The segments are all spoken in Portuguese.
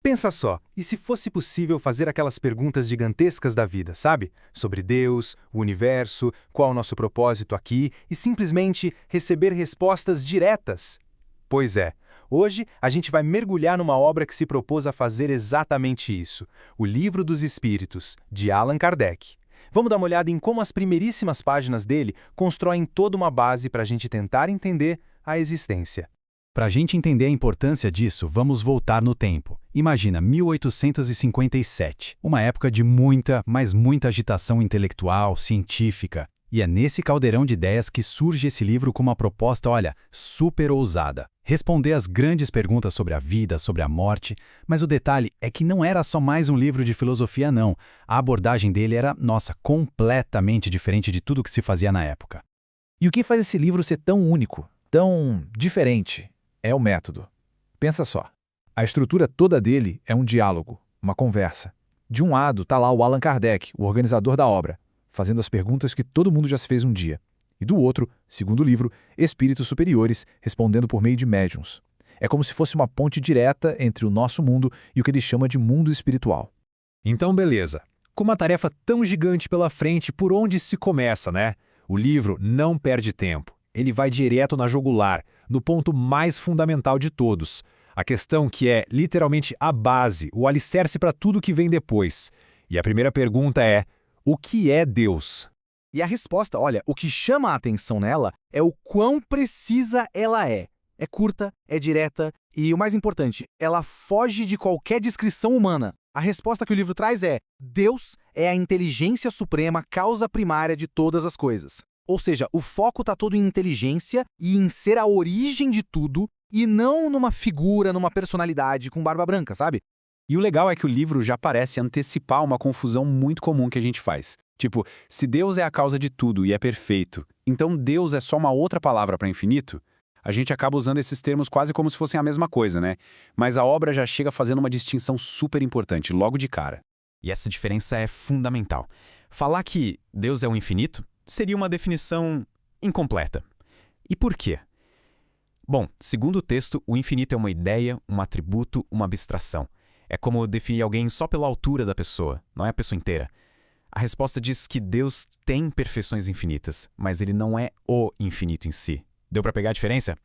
Pensa só, e se fosse possível fazer aquelas perguntas gigantescas da vida, sabe? Sobre Deus, o universo, qual o nosso propósito aqui, e simplesmente receber respostas diretas? Pois é, hoje a gente vai mergulhar numa obra que se propôs a fazer exatamente isso, o Livro dos Espíritos, de Allan Kardec. Vamos dar uma olhada em como as primeiríssimas páginas dele constroem toda uma base para a gente tentar entender a existência. Para a gente entender a importância disso, vamos voltar no tempo. Imagina 1857, uma época de muita, mas muita agitação intelectual, científica. E é nesse caldeirão de ideias que surge esse livro com uma proposta, olha, super ousada. Responder às grandes perguntas sobre a vida, sobre a morte, mas o detalhe é que não era só mais um livro de filosofia, não. A abordagem dele era, nossa, completamente diferente de tudo que se fazia na época. E o que faz esse livro ser tão único, tão diferente? É o método. Pensa só. A estrutura toda dele é um diálogo, uma conversa. De um lado está lá o Allan Kardec, o organizador da obra, fazendo as perguntas que todo mundo já se fez um dia. E do outro, segundo o livro, espíritos superiores respondendo por meio de médiuns. É como se fosse uma ponte direta entre o nosso mundo e o que ele chama de mundo espiritual. Então, beleza. Com uma tarefa tão gigante pela frente, por onde se começa, né? O livro não perde tempo. Ele vai direto na jugular, no ponto mais fundamental de todos. A questão que é literalmente a base, o alicerce para tudo que vem depois. E a primeira pergunta é: o que é Deus? E a resposta, olha, o que chama a atenção nela é o quão precisa ela é. É curta, é direta e, o mais importante, ela foge de qualquer descrição humana. A resposta que o livro traz é: Deus é a inteligência suprema, causa primária de todas as coisas. Ou seja, o foco está todo em inteligência e em ser a origem de tudo e não numa figura, numa personalidade com barba branca, sabe? E o legal é que o livro já parece antecipar uma confusão muito comum que a gente faz. Tipo, se Deus é a causa de tudo e é perfeito, então Deus é só uma outra palavra para infinito? A gente acaba usando esses termos quase como se fossem a mesma coisa, né? Mas a obra já chega fazendo uma distinção super importante, logo de cara. E essa diferença é fundamental. Falar que Deus é o infinito seria uma definição incompleta. E por quê? Bom, segundo o texto, o infinito é uma ideia, um atributo, uma abstração. É como definir alguém só pela altura da pessoa, não é a pessoa inteira. A resposta diz que Deus tem perfeições infinitas, mas ele não é o infinito em si. Deu para pegar a diferença?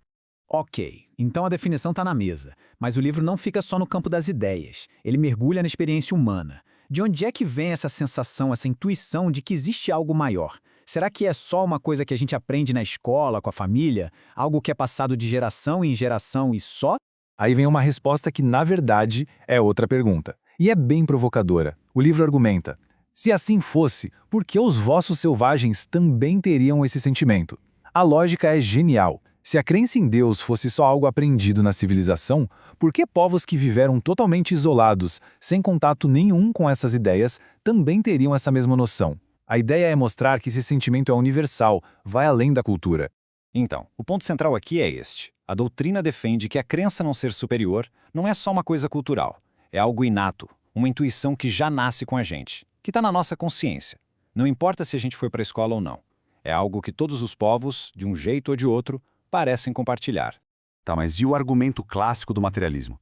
Ok, então a definição está na mesa, mas o livro não fica só no campo das ideias. Ele mergulha na experiência humana. De onde é que vem essa sensação, essa intuição de que existe algo maior? Será que é só uma coisa que a gente aprende na escola, com a família? Algo que é passado de geração em geração e só? Aí vem uma resposta que, na verdade, é outra pergunta. E é bem provocadora. O livro argumenta: se assim fosse, por que os vossos selvagens também teriam esse sentimento? A lógica é genial. Se a crença em Deus fosse só algo aprendido na civilização, por que povos que viveram totalmente isolados, sem contato nenhum com essas ideias, também teriam essa mesma noção? A ideia é mostrar que esse sentimento é universal, vai além da cultura. Então, o ponto central aqui é este. A doutrina defende que a crença não ser superior não é só uma coisa cultural. É algo inato, uma intuição que já nasce com a gente, que está na nossa consciência. Não importa se a gente foi para a escola ou não. É algo que todos os povos, de um jeito ou de outro, parecem compartilhar. Tá, mas e o argumento clássico do materialismo?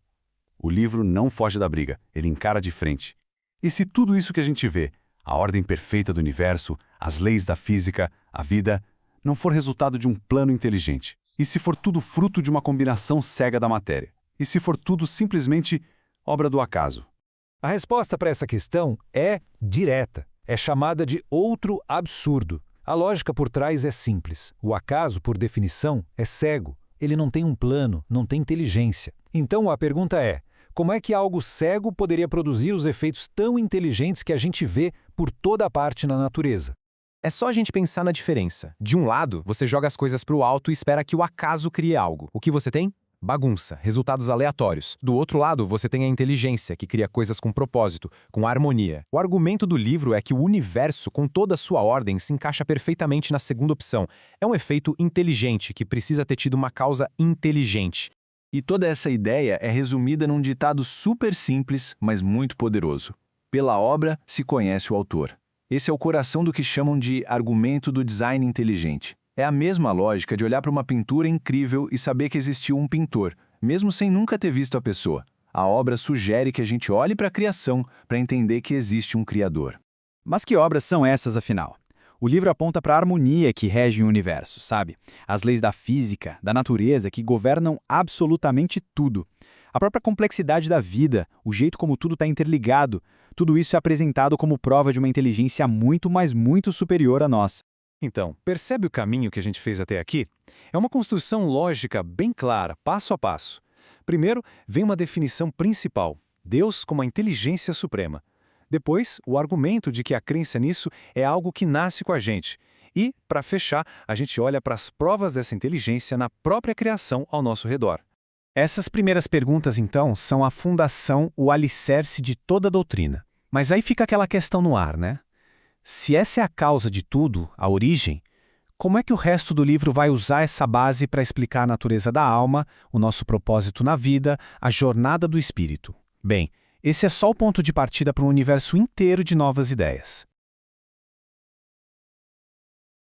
O livro não foge da briga, ele encara de frente. E se tudo isso que a gente vê, a ordem perfeita do universo, as leis da física, a vida, não for resultado de um plano inteligente? E se for tudo fruto de uma combinação cega da matéria? E se for tudo simplesmente obra do acaso? A resposta para essa questão é direta. É chamada de outro absurdo. A lógica por trás é simples. O acaso, por definição, é cego. Ele não tem um plano, não tem inteligência. Então a pergunta é: como é que algo cego poderia produzir os efeitos tão inteligentes que a gente vê por toda parte na natureza? É só a gente pensar na diferença. De um lado, você joga as coisas para o alto e espera que o acaso crie algo. O que você tem? Bagunça, resultados aleatórios. Do outro lado, você tem a inteligência, que cria coisas com propósito, com harmonia. O argumento do livro é que o universo, com toda a sua ordem, se encaixa perfeitamente na segunda opção. É um efeito inteligente, que precisa ter tido uma causa inteligente. E toda essa ideia é resumida num ditado super simples, mas muito poderoso. Pela obra se conhece o autor. Esse é o coração do que chamam de argumento do design inteligente. É a mesma lógica de olhar para uma pintura incrível e saber que existiu um pintor, mesmo sem nunca ter visto a pessoa. A obra sugere que a gente olhe para a criação para entender que existe um Criador. Mas que obras são essas, afinal? O livro aponta para a harmonia que rege o universo, sabe? As leis da física, da natureza, que governam absolutamente tudo. A própria complexidade da vida, o jeito como tudo está interligado, tudo isso é apresentado como prova de uma inteligência muito, mas muito superior à nossa. Então, percebe o caminho que a gente fez até aqui? É uma construção lógica bem clara, passo a passo. Primeiro, vem uma definição principal: Deus como a inteligência suprema. Depois, o argumento de que a crença nisso é algo que nasce com a gente. E, para fechar, a gente olha para as provas dessa inteligência na própria criação ao nosso redor. Essas primeiras perguntas, então, são a fundação, o alicerce de toda a doutrina. Mas aí fica aquela questão no ar, né? Se essa é a causa de tudo, a origem, como é que o resto do livro vai usar essa base para explicar a natureza da alma, o nosso propósito na vida, a jornada do espírito? Bem, esse é só o ponto de partida para um universo inteiro de novas ideias.